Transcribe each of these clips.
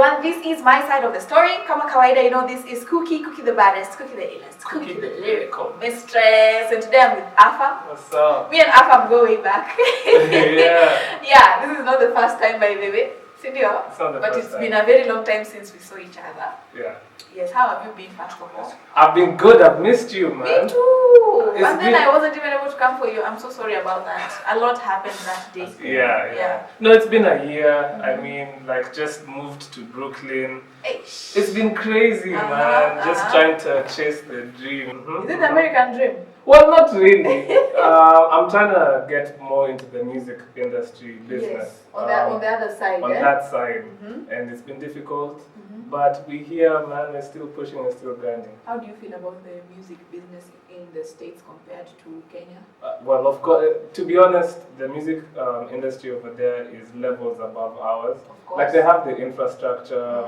everyone, this is my side of the story. Kama kawaida, you know, this is Cookie the baddest, Cookie the illest, Cookie the lyrical mistress. And today I'm with Afa. What's up? Me and Afa go way back. Yeah. Yeah, this is not the first time, by the way. Sindio? But it's been a very long time since we saw each other. Yeah. Yes, how have you been, first of all? I've been good. I've missed you, man. Me too. And then I wasn't even able to come for you. I'm so sorry about that. A lot happened that day. Yeah. No, it's been a year. I mean, like, just moved to Brooklyn. It's been crazy, man. Just trying to chase the dream. Is it the American dream? Well, not really. I'm trying to get more into the music industry business. Yes. On the other side. On that side. And it's been difficult. But we're here, man. We're still pushing, we're still grinding. How do you feel about the music business in the States compared to Kenya? Well, of course, to be honest, the music industry over there is levels above ours. Of course. Like, they have the infrastructure,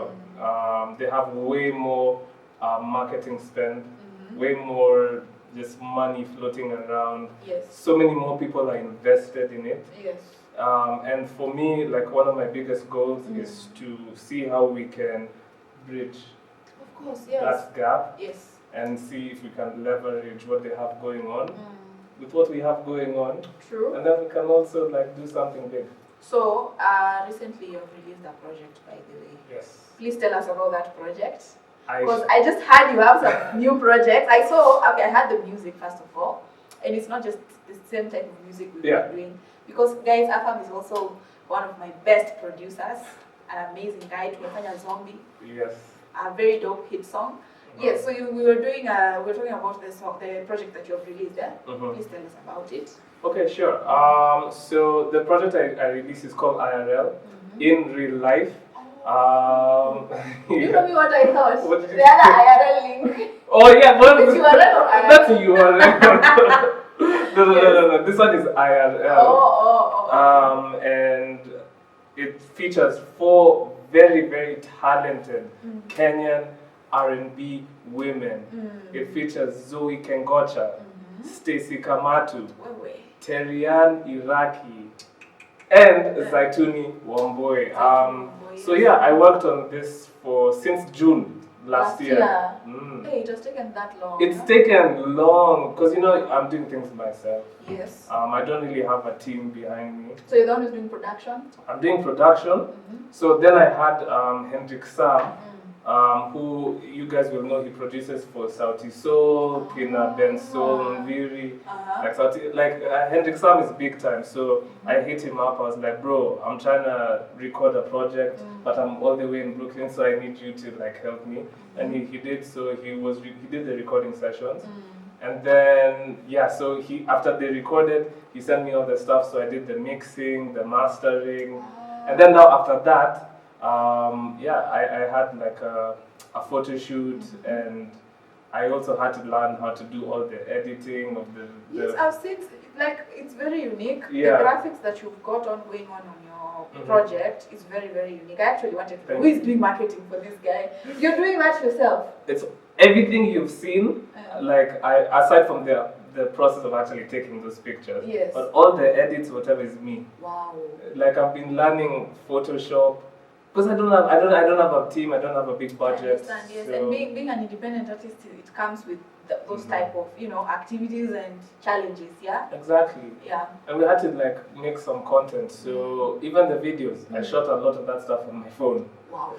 they have way more marketing spend, way more just money floating around. Yes. So many more people are invested in it. Yes. And for me, like, one of my biggest goals is to see how we can bridge that gap. Yes. And see if we can leverage what they have going on with what we have going on. True. And then we can also, like, do something big. So, recently you've released a project, by the way. Yes. Please tell us about that project. Because I just heard you have some new projects. I heard the music, first of all. And it's not just the same type of music we've been doing. Because, guys, Afam is also one of my best producers. An amazing guy, Tumefanya Zombie. Yes. A very dope hit song. Yes, so we were talking about the project that you have released there. Please tell us about it. Okay, sure. So the project I released is called IRL, In Real Life. You know me what I thought? What did you the other IRL link. Oh yeah, but it's URL or IRL? That's a URL. No. This one is IRL. And it features 4 very, very talented Kenyan R&B women. It features Zoe Kengocha, Stacy Kamatu, Terian Iraki, and Zaituni Wamboi. So yeah, I worked on this since June last year. Hey, it has taken that long. It's taken long because, you know, I'm doing things myself. Yes. I don't really have a team behind me. So you're the one who's doing production? I'm doing production. So then I had Hendrik Sam, who you guys will know, he produces for Sauti Soul, Pina Benson, Viri. Hendrik Sam is big time. So I hit him up. I was like, bro, I'm trying to record a project, but I'm all the way in Brooklyn, so I need you to, like, help me. And he did. So he did the recording sessions. And then, so after they recorded, he sent me all the stuff. So I did the mixing, the mastering. And then now after that, I had like a photo shoot, and I also had to learn how to do all the editing of the Yes, I've seen, like, it's very unique. Yeah. The graphics that you've got going on your project is very, very unique. I actually wanted to know who is doing marketing for this guy. You're doing that yourself? It's everything you've seen, like, aside from the process of actually taking those pictures. Yes. But all the edits, whatever, is me. Wow. Like, I've been learning Photoshop because I don't have a team. I don't have a big budget. I understand, yes. So, and being an independent artist, it comes with those type of, you know, activities and challenges. Yeah. Exactly. Yeah. And we had to, like, make some content. So even the videos, I shot a lot of that stuff on my phone. Wow.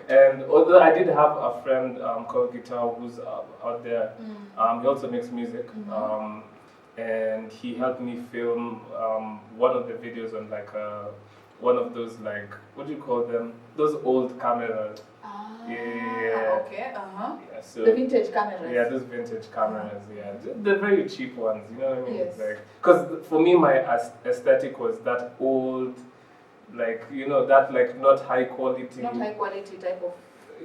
And although I did have a friend called Guitar who's out there, he also makes music, and he helped me film one of the videos on, like, one of those, like, what do you call them? Those old cameras. Okay. Yeah, so the vintage cameras. Yeah, those vintage cameras. Yeah, the very cheap ones. You know what I mean? Yes. Like, because for me, my aesthetic was that old, like, you know, that, like, not high quality. Not high quality type of.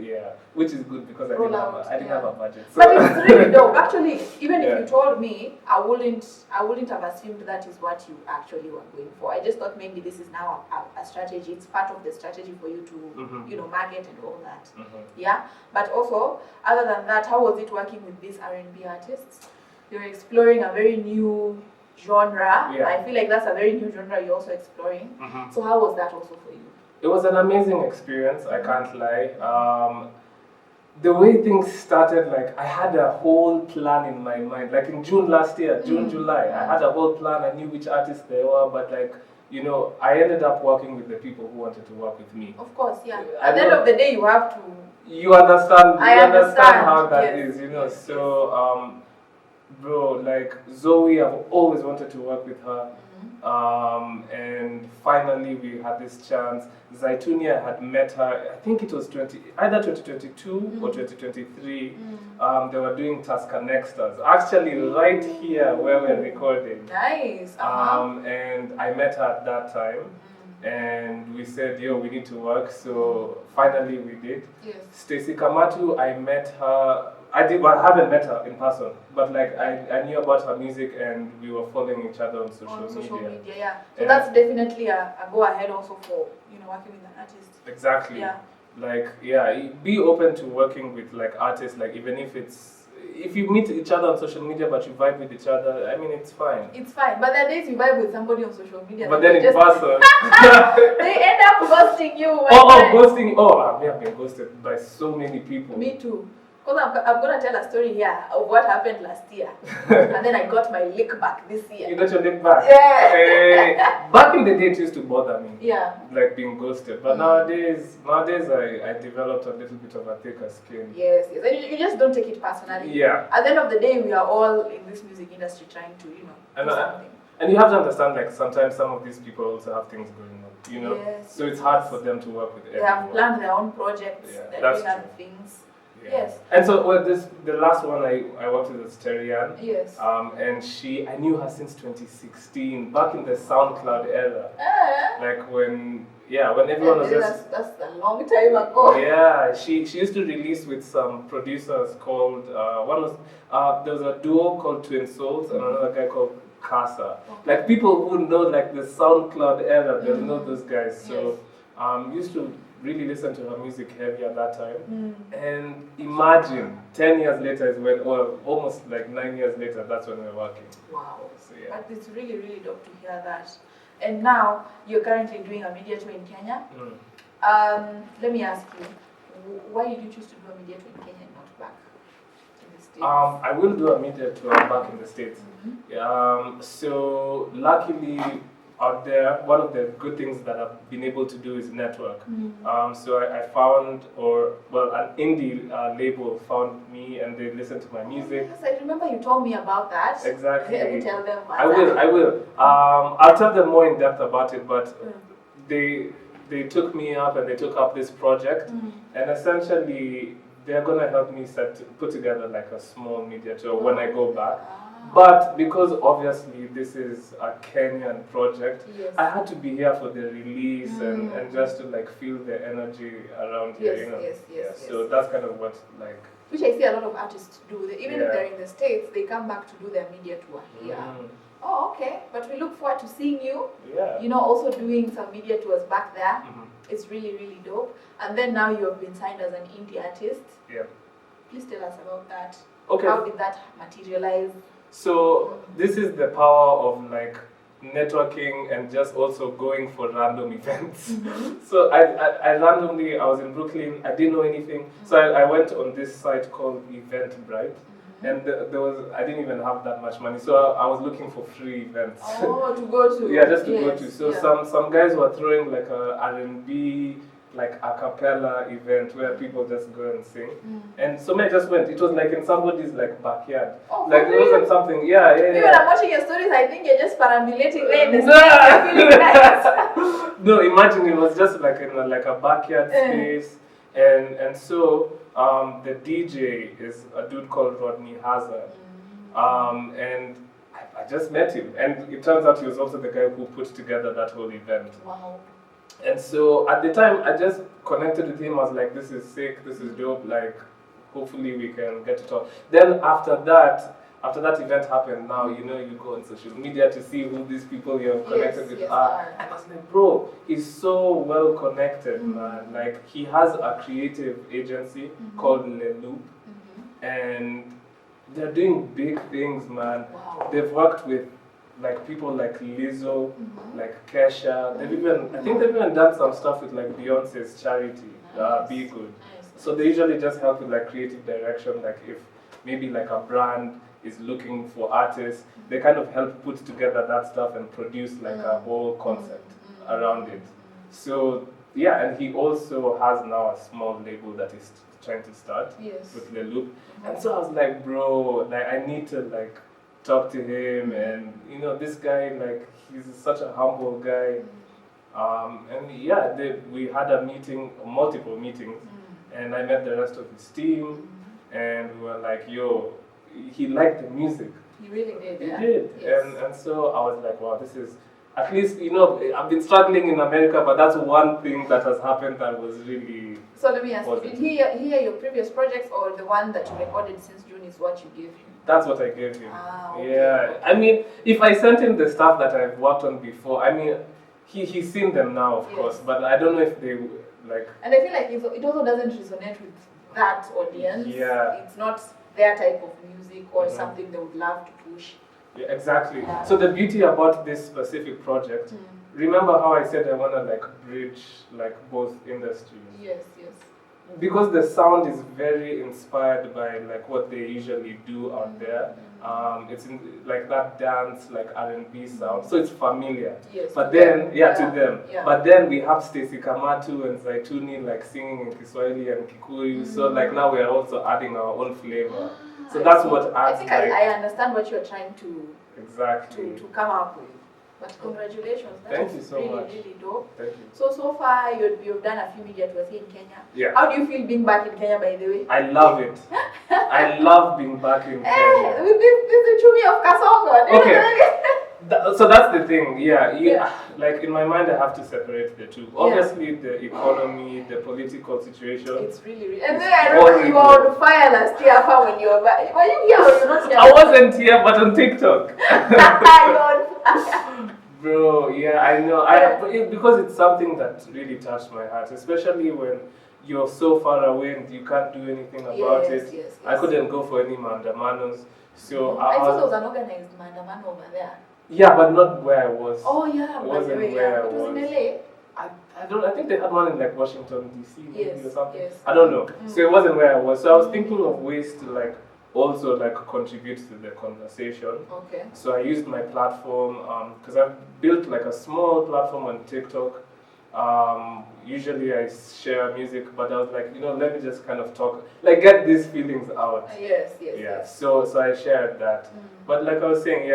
Yeah, which is good because I didn't have a budget. So. But it's really dope. Actually, even if you told me, I wouldn't have assumed that is what you actually were going for. I just thought maybe this is now a strategy. It's part of the strategy for you to, you know, market and all that. Yeah. But also, other than that, how was it working with these R&B artists? You're exploring a very new genre. Yeah. I feel like that's a very new genre you're also exploring. So how was that also for you? It was an amazing experience, I can't lie. The way things started, like I had a whole plan in my mind. Like in June last year, July, I had a whole plan. I knew which artists they were, but like, you know, I ended up working with the people who wanted to work with me. Of course, yeah. At the end of the day, you have to. You understand. I understand how that yes. is, you know. So, bro, like Zoe, I've always wanted to work with her. And finally we had this chance. Zaitunia had met her, I think it was either 2022 or 2023. They were doing Tusker Nexters, actually right here where we're recording. Nice. And I met her at that time. And we said, yo, we need to work. So finally we did. Yes. Stacey Kamatu, I met her. I haven't met her in person, but like I knew about her music and we were following each other on social media. Yeah. So that's definitely a go ahead also for, you know, working with an artist. Exactly. Yeah. Like, yeah, be open to working with like artists, like even if you meet each other on social media but you vibe with each other, I mean, it's fine. It's fine. But the days you vibe with somebody on social media, but then in person, they end up ghosting you. Ghosting. I have been ghosted by so many people. Me too. Because I'm going to tell a story here of what happened last year. And then I got my lick back this year. You got your lick back? Yeah. Back in the day, it used to bother me. Yeah. Like being ghosted. But nowadays I developed a little bit of a thicker skin. Yes. And you just don't take it personally. Yeah. At the end of the day, we are all in this music industry trying to, you know, do something. And you have to understand, like, sometimes some of these people also have things going on, you know? Yes. So it's hard for them to work with everyone. They have planned their own projects. Yeah, They're doing other things. Yeah. Yes. And so the last one I worked with was Terian. Yes. And I knew her since 2016, back in the SoundCloud era. Like when everyone was just... That's a long time ago. Yeah, she used to release with some producers called, there was a duo called Twin Souls and another guy called Casa. Okay. Like people who know like the SoundCloud era, they'll know those guys. So used to really listen to her music heavy at that time. And imagine 10 years later is when, or almost like 9 years later, that's when we're working. Wow. So, yeah. But it's really, really dope to hear that. And now you're currently doing a media tour in Kenya. Let me ask you, why did you choose to do a media tour in Kenya and not back in the States? I will do a media tour back in the States. So luckily, out there, one of the good things that I've been able to do is network. So I found, an indie label found me and they listened to my music. Yes, I remember you told me about that. Exactly. Can you tell them about I will. I'll tell them more in depth about it, but they took me up and they took up this project, and essentially they're gonna help me put together like a small media tour when I go back. But because obviously this is a Kenyan project, I had to be here for the release and just to like feel the energy around here, you know. So that's kind of what like. Which I see a lot of artists do. Even if they're in the States, they come back to do their media tour here. Oh, okay. But we look forward to seeing you. You know, also doing some media tours back there. It's really, really dope. And then now you have been signed as an indie artist. Please tell us about that. Okay. How did that materialize? So this is the power of like networking and just also going for random events. So I randomly, I was in Brooklyn, I didn't know anything. So I went on this site called Eventbrite. And I didn't even have that much money. So I was looking for free events. Oh, to go to. Yeah, just to go to. So some guys were throwing like a R&B, like a cappella event where people just go and sing. And so I just went. It was like in somebody's like backyard. Oh, like it wasn't something. Yeah. Even I'm watching your stories, I think you're just perambulating there in the street. No, imagine it was just like in a backyard space. And so the DJ is a dude called Rodney Hazard. And I just met him. And it turns out he was also the guy who put together that whole event. Wow. And so at the time, I just connected with him. I was like, this is sick, this is dope, like, hopefully we can get to talk. Then after that event happened, now, you know, you go on social media to see who these people you're connected with are. And I was like, bro, he's so well connected, man. Like, he has a creative agency called Le Loop. And they're doing big things, man. Wow. They've worked with like people like Lizzo, like Kesha. I think they've even done some stuff with like Beyonce's charity, Be Good. So they usually just help with like creative direction, like if maybe like a brand is looking for artists, they kind of help put together that stuff and produce like a whole concept around it. So yeah, and he also has now a small label that he's trying to start with Le Loop. And so I was like, bro, like I need to like talk to him, and you know, this guy, like he's such a humble guy. And yeah, we had a meeting, multiple meetings, and I met the rest of his team, and we were like, yo, he liked the music. He really did. He did. Yes. And so I was like, wow, this is, at least, you know, I've been struggling in America, but that's one thing that has happened that was really So let me ask you, did he hear your previous projects, or the one that you recorded since June is what you gave him? That's what I gave him. Okay. Yeah. I mean, if I sent him the stuff that I've worked on before, I mean, he's seen them now, of course, but I don't know if they, like... And I feel like it also doesn't resonate with that audience. Yeah. It's not their type of music or something they would love to push. Yeah, exactly. Yeah. So the beauty about this specific project, remember how I said I want to like bridge like both industries? Yes, yes. Because the sound is very inspired by like what they usually do out there. It's like that dance, like R&B sound, so it's familiar. Yes. But then, to them. Yeah. But then we have Stacey Kamatu and Zaituni like singing in Kiswahili and Kikuyu. So like now we are also adding our own flavor. So that's what adds. I think I understand what you're trying to to come up with. But congratulations, Thank you so much. Really dope. Thank you. So far you've done a few media tours here in Kenya. Yeah. How do you feel being back in Kenya, by the way? I love it. I love being back in Kenya. This is Chumi of Kasongo. Okay. So that's the thing, like in my mind I have to separate the two. Obviously the economy, the political situation. It's really and then I remember you were on fire last year when you were back. Were you here or you not here? I wasn't here, but on TikTok. Bro, yeah, I know. Because it's something that really touched my heart, especially when you're so far away and you can't do anything about it. Yes. I couldn't go for any mandamanos. So I thought there was an organized mandamano over there. Yeah, but not where I was. Oh yeah, it wasn't where I was. It was in LA. I think they had one in like Washington DC maybe or something. Yes. I don't know. So it wasn't where I was. So I was thinking of ways to like also like contribute to the conversation. Okay. So I used my platform because I've built like a small platform on TikTok. Usually I share music, but I was like, let me just kind of talk, like get these feelings out. Yes. So I shared that. But like I was saying,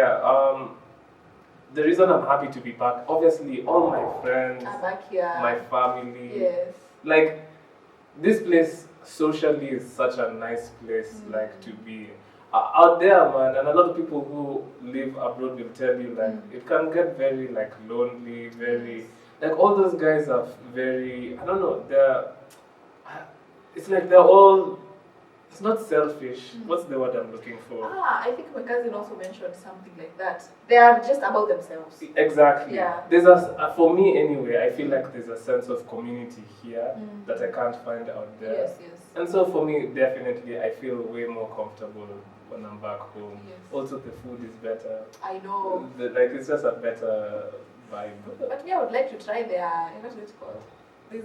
the reason I'm happy to be back, obviously all my friends, back here. my family, yes. Like this place socially is such a nice place like to be. Out there, man, and a lot of people who live abroad will tell you like it can get very like lonely, very like all those guys are very, I don't know, it's like they're all, it's not selfish. What's the word I'm looking for? I think my cousin also mentioned something like that. They are just about themselves. Exactly. Yeah. There's for me anyway, I feel like there's a sense of community here that I can't find out there. Yes. And so for me, definitely, I feel way more comfortable when I'm back home. Yes. Also, the food is better. I know. It's just a better vibe. But me, I would like to try their, what is it called? There's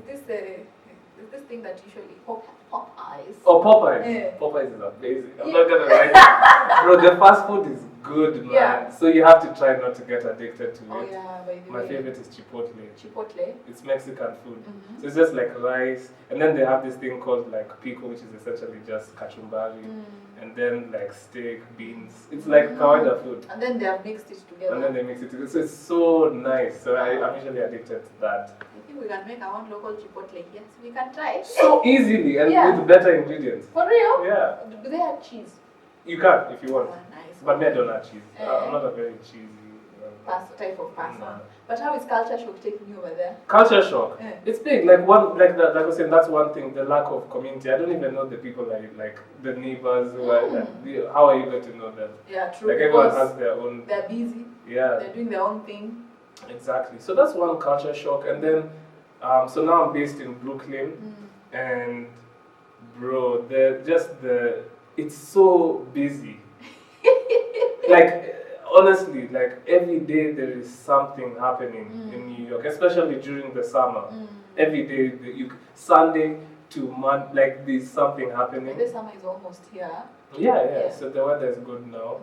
this thing that usually Popeyes. Oh, Popeyes. Yeah. Popeyes is amazing. I'm not gonna lie. Bro, the fast food is good, man. Yeah. So you have to try not to get addicted to it. Oh yeah, by the way. My favorite is Chipotle. Chipotle? It's Mexican food. So it's just like rice, and then they have this thing called like pico, which is essentially just kachumbari, and then like steak, beans. It's like kawaida food. And then they have mixed it together. And then they mix it together. So it's so nice. So I'm usually addicted to that. I think we can make our own local Chipotle here. So we can try it. So easily and with better ingredients. For real? Yeah. Do they have cheese? You can if you want. Oh, nice. But me, I don't have cheese. I'm not a very cheesy type of person. But how is culture shock taking you over there? Culture shock. It's big. Like like I was saying, that's one thing. The lack of community. I don't even know the people like the neighbors who are. Like, how are you going to know them? Yeah, true. Like everyone has their own. They're busy. Yeah. They're doing their own thing. Exactly. So that's one culture shock, and then so now I'm based in Brooklyn, and bro, it's so busy. Like honestly, like every day there is something happening in New York, especially during the summer. Every day, Sunday to Monday, like there's something happening. The summer is almost here. Yeah. So the weather is good now.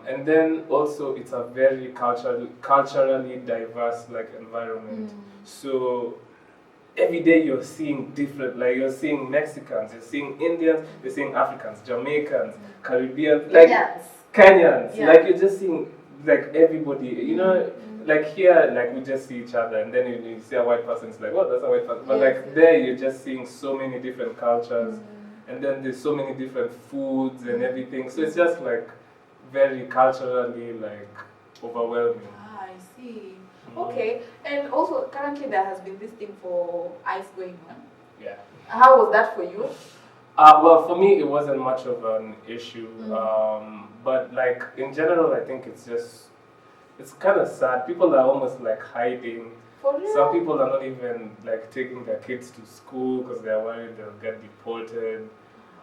And then also it's a very culturally diverse like environment. So every day you're seeing different, like you're seeing Mexicans, you're seeing Indians, you're seeing Africans, Jamaicans, Caribbean, like Kenyans. Yeah. Like you're just seeing like everybody, you know, like here, like we just see each other, and then you see a white person, it's like, oh, that's a white person. But like there, you're just seeing so many different cultures, and then there's so many different foods and everything. So it's just like very culturally like overwhelming. Ah, I see. Okay, and also currently there has been this thing for ICE going on. Yeah. How was that for you? Well, for me, it wasn't much of an issue. But like in general, I think it's kind of sad. People are almost like hiding. For real? Some people are not even like taking their kids to school because they're worried they'll get deported.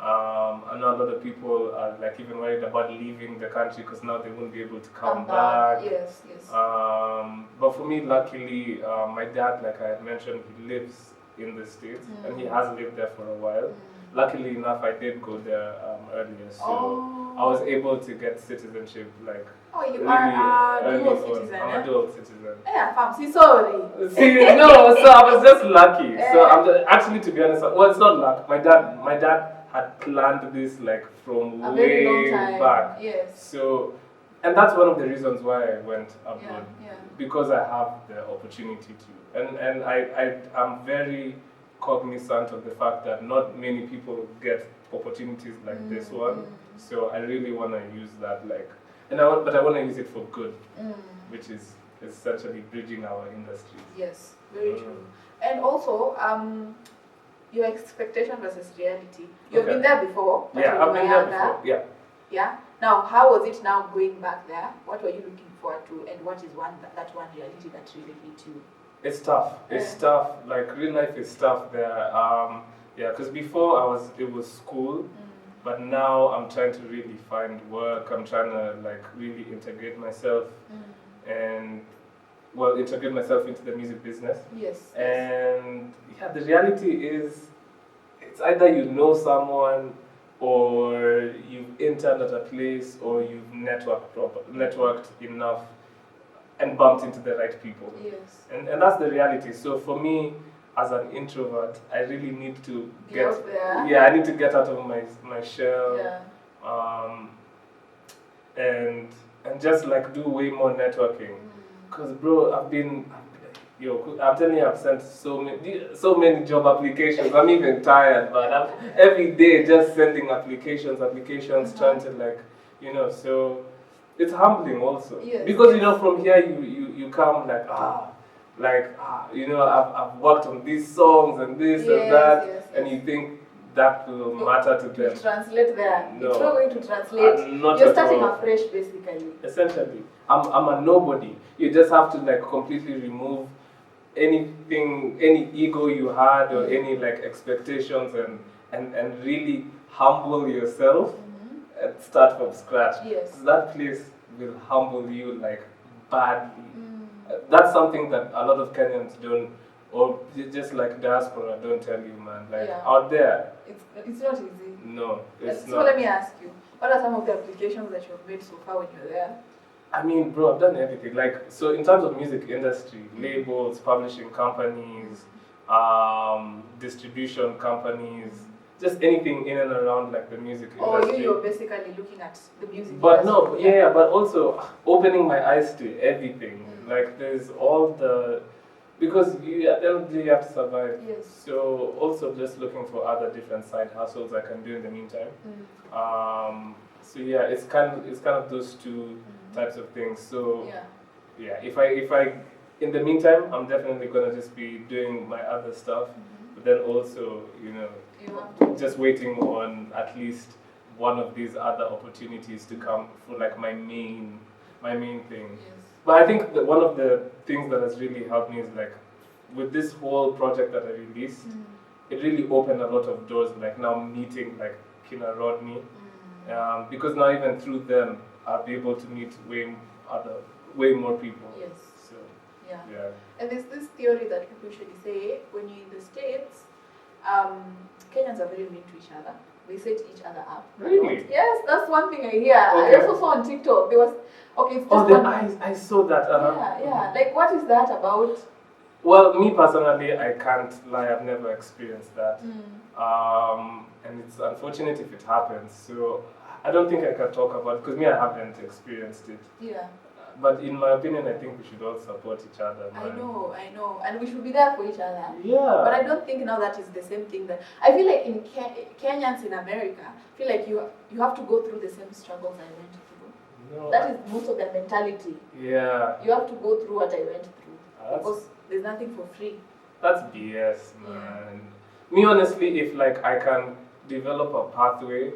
I know a lot of people are like even worried about leaving the country because now they won't be able to come back. Yes. But for me, luckily, my dad, like I had mentioned, he lives in the States and he has lived there for a while. Luckily enough, I did go there earlier, so I was able to get citizenship like. Oh, you really are a dual early citizen. I'm a dual citizen. Yeah, fam, sorry. See, no, so I was just lucky. So actually, to be honest, well, it's not luck. My dad had planned this like from A way very long time. back. Yes. So, and that's one of the reasons why I went abroad, Yeah. because I have the opportunity to, and I'm very cognizant of the fact that not many people get opportunities like this one. So I really want to use that like, but I want to use it for good, which is essentially bridging our industries. Yes, very true. And also, your expectation versus reality. You've been there before. Yeah, I've been there before. Yeah. Yeah. Now, how was it now going back there? What were you looking forward to, and what is that one reality that really hit you? It's tough. It's tough. Like real life is tough there. Yeah, because before it was school, but now I'm trying to really find work. I'm trying to like really integrate myself and integrate myself into the music business. Yes. And yeah, the reality is, it's either you know someone, or you've interned at a place, or you've networked enough and bumped into the right people. Yes. And that's the reality. So for me, as an introvert, I really need to I need to get out of my shell. Yeah. And just like do way more networking. Cause bro, I'm telling you, I've sent so many job applications. I'm even tired, but I'm every day just sending applications, trying to like, so it's humbling also. Yes. Because from here you come like I've worked on these songs and this and that, and you think that will matter to them. Translate there. No. It's not going to translate. You're starting afresh, basically. Essentially, I'm a nobody. You just have to like completely remove anything, any ego you had or any like expectations, and really humble yourself and start from scratch. Yes. That place will humble you like badly. That's something that a lot of Kenyans don't, or just like diaspora don't tell you, man. Like out there, it's not easy. No, it's not. So let me ask you, what are some of the applications that you've made so far when you're there? I mean, bro, I've done everything. Like, so in terms of music industry, labels, publishing companies, distribution companies, just anything in and around like the music industry. You're basically looking at the music but industry. No, but also opening my eyes to everything. Like, there's all the, because at the end of the day you have to survive. Yes. So also just looking for other different side hustles I can do in the meantime. So yeah, it's kind of those two types of things. So yeah, if I in the meantime, I'm definitely gonna just be doing my other stuff, but then also just waiting on at least one of these other opportunities to come for like my main thing. Yes. But I think that one of the things that has really helped me is like with this whole project that I released, it really opened a lot of doors. Like now meeting like Kina Rodney. Because now even through them, I'll be able to meet way more people. Yes. So yeah. And there's this theory that people usually say when you're in the States, Kenyans are very mean to each other. They set each other up. Really? Yes, that's one thing I hear. Okay. I also saw on TikTok. There was it's just I saw that. Yeah. Like, what is that about? Well, me personally, I can't lie. I've never experienced that, and it's unfortunate if it happens. So I don't think I can talk about it because I haven't experienced it. Yeah. But in my opinion, I think we should all support each other. Man. I know, and we should be there for each other. Yeah. But I don't think now that is the same thing. That I feel like in Kenyans in America, I feel like you have to go through the same struggles I went through. No, that is most of their mentality. Yeah. You have to go through what I went through because there's nothing for free. That's BS, man. Me honestly, if like I can develop a pathway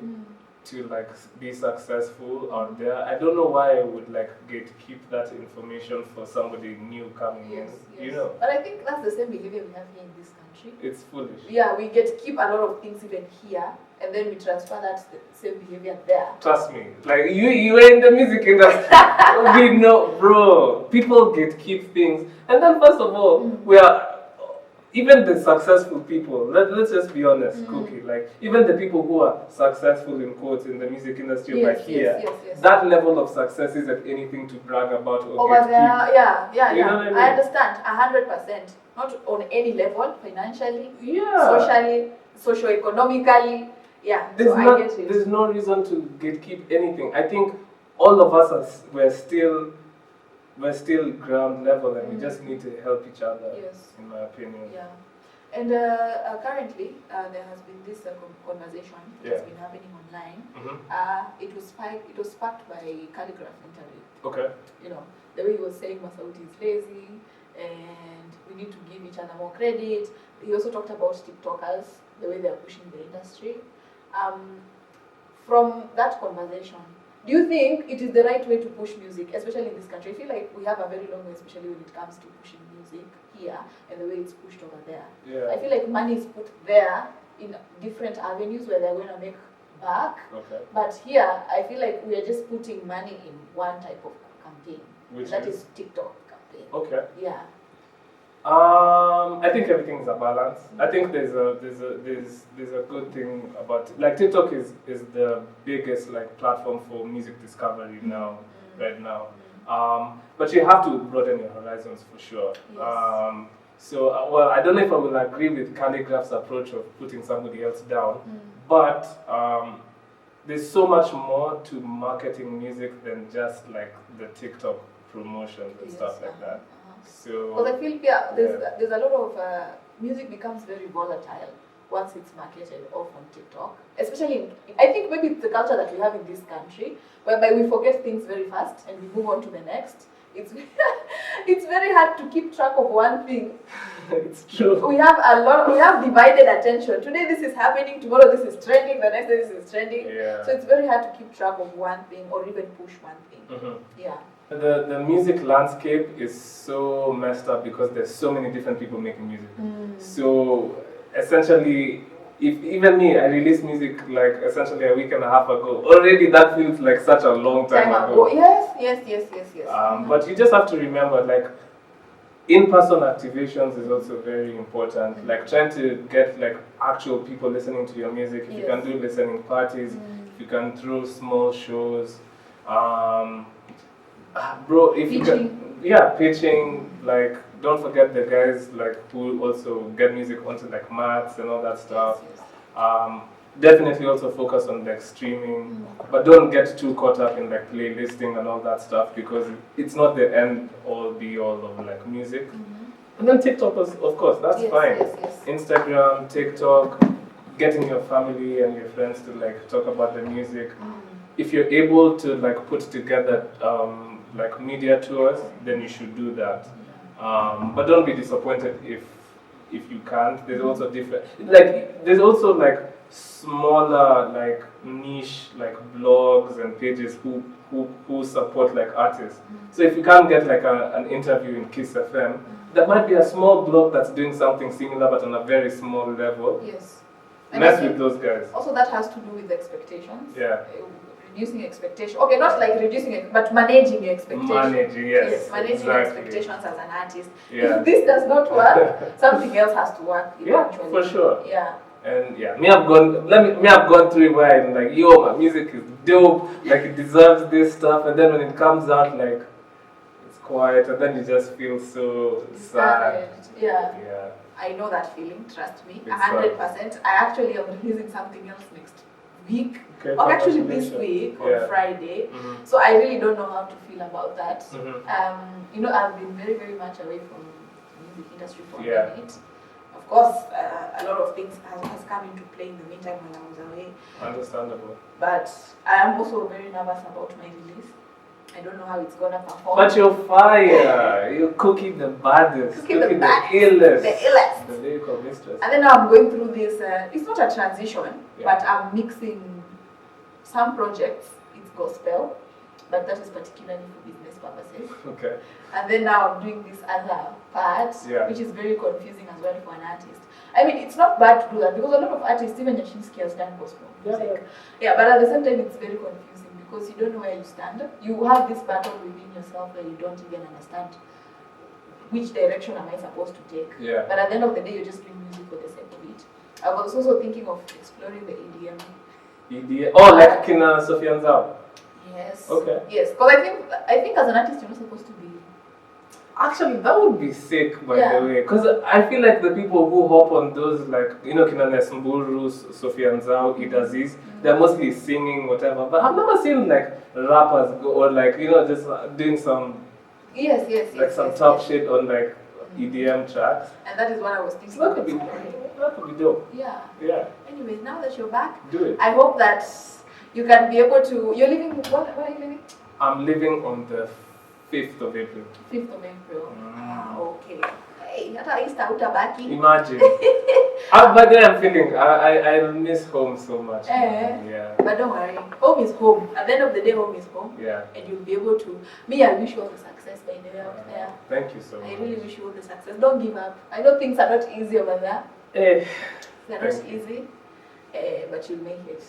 to like be successful out there, I don't know why I would like gatekeep that information for somebody new coming in. You know. But I think that's the same behavior we have here in this country. It's foolish. Yeah, we gatekeep a lot of things even here, and then we transfer that same behavior there. Trust me, like you were in the music industry. We know, bro. People gatekeep things, and then first of all, we are. Even the successful people, let's just be honest, Cookie, like even the people who are successful in quotes in the music industry over here, that level of success isn't anything to brag about or over there. Yeah. You know what I mean? I understand 100%. Not on any level, financially, socially, socio-economically. Yeah. There's no reason to gatekeep anything. I think all of us we're still ground level, and we just need to help each other. Yes. In my opinion. Yeah. And currently, there has been this conversation that's been happening online. It was sparked by Calligraph interview. Okay. You know, the way he was saying Masauti is lazy, and we need to give each other more credit. He also talked about TikTokers, the way they're pushing the industry. From that conversation, do you think it is the right way to push music, especially in this country? I feel like we have a very long way, especially when it comes to pushing music here and the way it's pushed over there. Yeah. I feel like money is put there in different avenues where they're going to make back. Okay. But here, I feel like we are just putting money in one type of campaign. That is TikTok campaign. Okay. Yeah. I think everything is a balance. I think there's a good thing about it. Like TikTok is the biggest like platform for music discovery now, right now. But you have to broaden your horizons for sure. Yes. So I don't know if I will agree with Calligraph's approach of putting somebody else down, but there's so much more to marketing music than just like the TikTok promotions and stuff like that. So, because I feel there's a lot of music becomes very volatile once it's marketed off on TikTok. Especially, I think maybe it's the culture that we have in this country, whereby we forget things very fast and we move on to the next. It's it's very hard to keep track of one thing. It's true. We have divided attention. Today this is happening, tomorrow this is trending, the next day this is trending. Yeah. So it's very hard to keep track of one thing or even push one thing. Yeah. The music landscape is so messed up because there's so many different people making music. So essentially, if even me, I released music like essentially a week and a half ago. Already that feels like such a long time ago. Yes. But you just have to remember, like, in-person activations is also very important. Like trying to get like actual people listening to your music. If you can do listening parties, if you can throw small shows. Bro, if you can, pitching, like, don't forget the guys like who also get music onto like mats and all that stuff. Definitely also focus on like streaming, but don't get too caught up in like playlisting and all that stuff because it's not the end all be all of like music. And then TikTok, of course, that's fine. Instagram, TikTok, getting your family and your friends to like talk about the music. If you're able to like put together like media tours, then you should do that. But don't be disappointed if you can't. There's also different, like there's also like smaller like niche like blogs and pages who support like artists. So if you can't get like an interview in Kiss FM, there might be a small blog that's doing something similar but on a very small level. Yes. Mess with those guys. Also that has to do with expectations. Yeah. reducing expectations. Okay, not like reducing it, but managing your expectations. Managing, yes, managing your expectations as an artist. Yeah. If this does not work, something else has to work eventually. Yeah, for sure. Yeah. And yeah, I've gone through it where I'm like, yo, my music is dope, like it deserves this stuff, and then when it comes out, like it's quiet, and then you just feel so sad. Yeah. Yeah. I know that feeling, trust me, 100%. I actually am releasing something else next week. Okay, or actually this week on Friday. So I really don't know how to feel about that. You know, I've been very, very much away from the music industry for a minute. Of course, a lot of things has come into play in the meantime when I was away. Understandable. But I am also very nervous about my release. I don't know how it's gonna perform. But you're fire. You're cooking the baddest. Cooking the illest. The illest. The lyrical mistress. And then now I'm going through this, it's not a transition, but I'm mixing some projects, it's gospel, but that is particularly for business purposes. Okay. And then now I'm doing this other part, which is very confusing as well for an artist. I mean, it's not bad to do that because a lot of artists, even Yashinsky has done gospel music. Yeah, but at the same time, it's very confusing because you don't know where you stand. You have this battle within yourself where you don't even understand which direction am I supposed to take. Yeah. But at the end of the day, you're just doing music for the sake of it. I was also thinking of exploring the EDM. EDM? Oh, like Kenyan-Nigerian Zao? Yes. Okay. Yes, because I think as an artist, you're not supposed to be. Actually, that would be sick, by the way. Because I feel like the people who hop on those, like, you know, Kenyan-Nigerian, Sofian Zao, Idaziz, they're mostly singing, whatever. But I've never seen, like, rappers go, or, like, you know, just doing some... some top shit on, like, EDM tracks. And that is what I was thinking. So that could be dope. Yeah. Yeah. Anyways, now that you're back, do it. I hope that you can be able to... You're living... Where are you living? I'm living on the 5th of April. 5th of April. Okay. Hey, hata Easter utabaki. Imagine. But then I'm feeling, I miss home so much. Yeah. But don't worry, home is home. At the end of the day, home is home. Yeah. And you'll be able to... Me, I wish you all the success by the way out there. Thank you so much. I really wish you all the success. Don't give up. I know things are not easy over there. They're not easy. But you'll make it.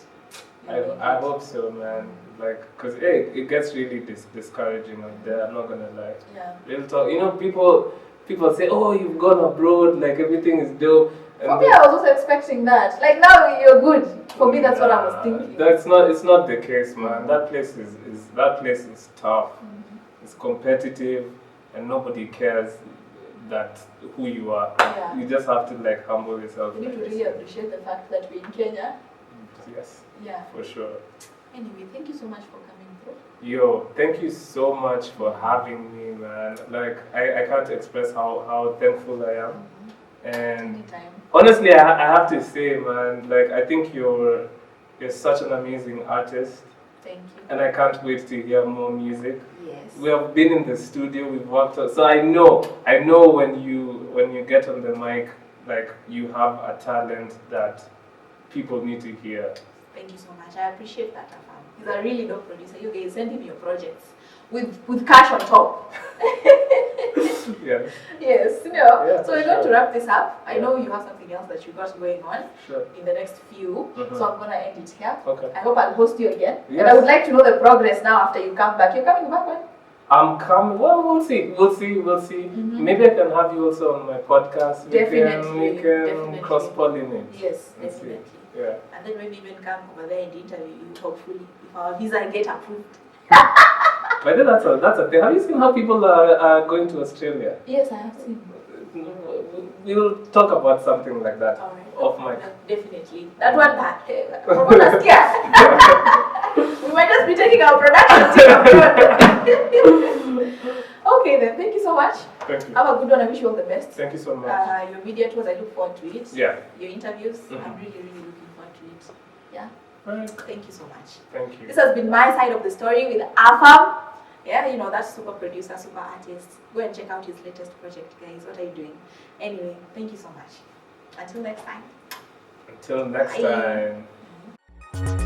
I hope so, man. Like, cause it gets really discouraging out there. I'm not gonna lie. Yeah. Real talk. You know, people say, "Oh, you've gone abroad. Like everything is dope." And for me, I was also expecting that. Like now, you're good. For me, that's what I was thinking. That's not. It's not the case, man. That place is tough. It's competitive, and nobody cares that who you are. Yeah. You just have to like humble yourself. You need to really appreciate the fact that we're in Kenya. Yes. Yeah. For sure. Anyway, thank you so much for coming through. Yo, thank you so much for having me, man. Like, I can't express how thankful I am. And anytime. Honestly, I have to say, man, like, I think you're such an amazing artist. Thank you. And I can't wait to hear more music. Yes. We have been in the studio, we've worked on, so I know when you get on the mic, like, you have a talent that people need to hear. Thank you so much. I appreciate that, Afam. He's a really dope producer. You guys send him your projects with cash on top. Yes. Yes. You know. Yeah, so we're going to wrap this up. I know you have something else that you got going on in the next few. So I'm gonna end it here. Okay. I hope I'll host you again. Yes. And I would like to know the progress now after you come back. You're coming back when? I'm coming. Well, we'll see. Maybe I can have you also on my podcast. Definitely. We can cross-pollinate. Yes, definitely. Yeah. And then maybe even come over there and interview you, hopefully, if our visa get approved. But then that's a thing. Have you seen how people are going to Australia? Yes, I have seen. We'll talk about something like that off mic. Definitely. That one, we might just be taking our production team abroad. Okay then, thank you so much. Thank you. Have a good one. I wish you all the best. Thank you so much. Your media tours, I look forward to it. Yeah. Your interviews, I'm really, really looking forward to it. Yeah. Right. Thank you so much. Thank you. This has been my side of the story with Afam. Yeah, you know, that's super producer, super artist. Go and check out his latest project, guys. What are you doing? Anyway, thank you so much. Until next time. Until next time.